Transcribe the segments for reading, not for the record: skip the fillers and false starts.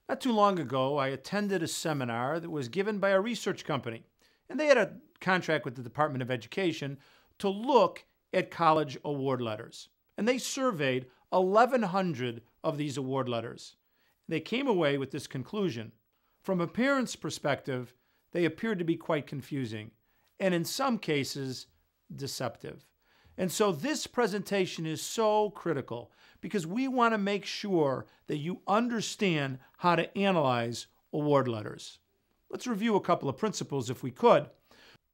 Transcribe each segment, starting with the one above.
Not too long ago, I attended a seminar that was given by a research company, and they had a contract with the Department of Education to look at college award letters. And they surveyed 1,100 of these award letters. They came away with this conclusion. From a parent's perspective, they appeared to be quite confusing, and in some cases, deceptive. And so this presentation is so critical because we want to make sure that you understand how to analyze award letters. Let's review a couple of principles if we could.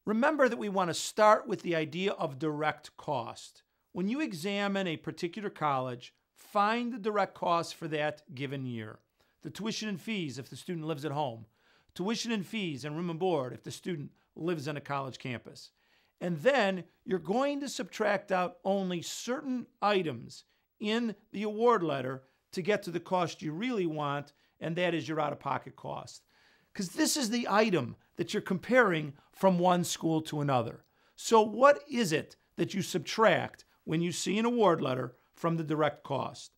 Remember that we want to start with the idea of direct cost. When you examine a particular college, find the direct cost for that given year. The tuition and fees if the student lives at home. Tuition and fees and room and board if the student lives on a college campus. And then you're going to subtract out only certain items in the award letter to get to the cost you really want, and that is your out-of-pocket cost. Because this is the item that you're comparing from one school to another. So what is it that you subtract when you see an award letter from the direct cost?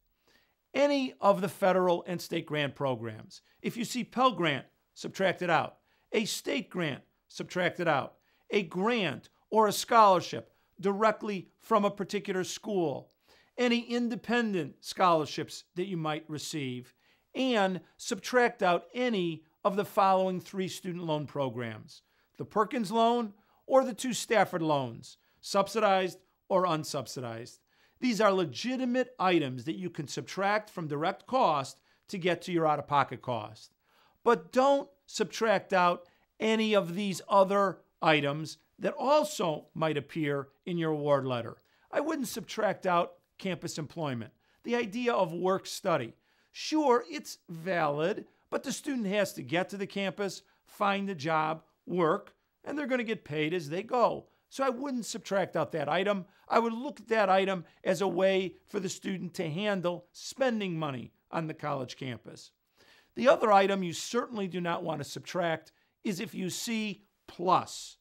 Any of the federal and state grant programs. If you see Pell Grant, subtract it out. A state grant, subtract it out. A grant or a scholarship directly from a particular school. Any independent scholarships that you might receive. And subtract out any of the following 3 student loan programs. The Perkins loan or the 2 Stafford loans, subsidized or unsubsidized. These are legitimate items that you can subtract from direct cost to get to your out-of-pocket cost. But don't subtract out any of these other items that also might appear in your award letter. I wouldn't subtract out campus employment, the idea of work-study. Sure, it's valid, but the student has to get to the campus, find a job, work, and they're going to get paid as they go. So I wouldn't subtract out that item. I would look at that item as a way for the student to handle spending money on the college campus. The other item you certainly do not want to subtract is if you see PLUS.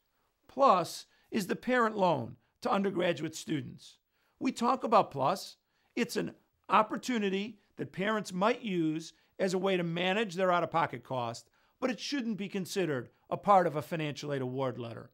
PLUS is the parent loan to undergraduate students. We talk about PLUS. It's an opportunity that parents might use as a way to manage their out-of-pocket cost, but it shouldn't be considered a part of a financial aid award letter.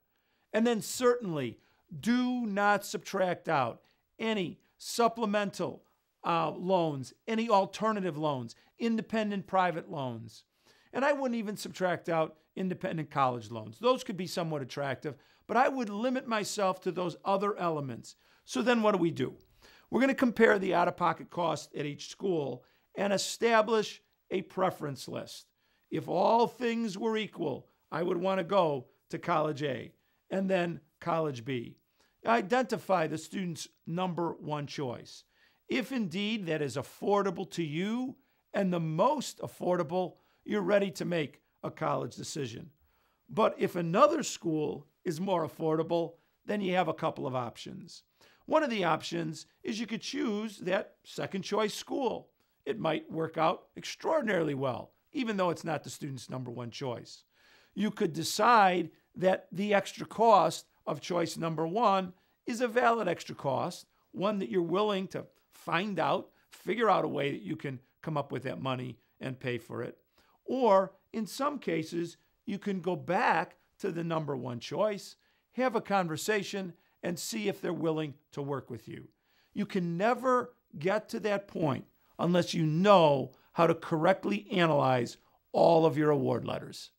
And then certainly do not subtract out any supplemental loans, any alternative loans, independent private loans. And I wouldn't even subtract out independent college loans. Those could be somewhat attractive, but I would limit myself to those other elements. So then what do? We're going to compare the out-of-pocket cost at each school and establish a preference list. If all things were equal, I would want to go to college A and then college B. Identify the student's number one choice. If indeed that is affordable to you and the most affordable, you're ready to make a college decision. But if another school is more affordable, then you have a couple of options. One of the options is you could choose that second choice school. It might work out extraordinarily well, even though it's not the student's number one choice. You could decide that the extra cost of choice number one is a valid extra cost, one that you're willing to find out, figure out a way that you can come up with that money and pay for it. Or in some cases, you can go back to the number one choice, have a conversation, and see if they're willing to work with you. You can never get to that point unless you know how to correctly analyze all of your award letters.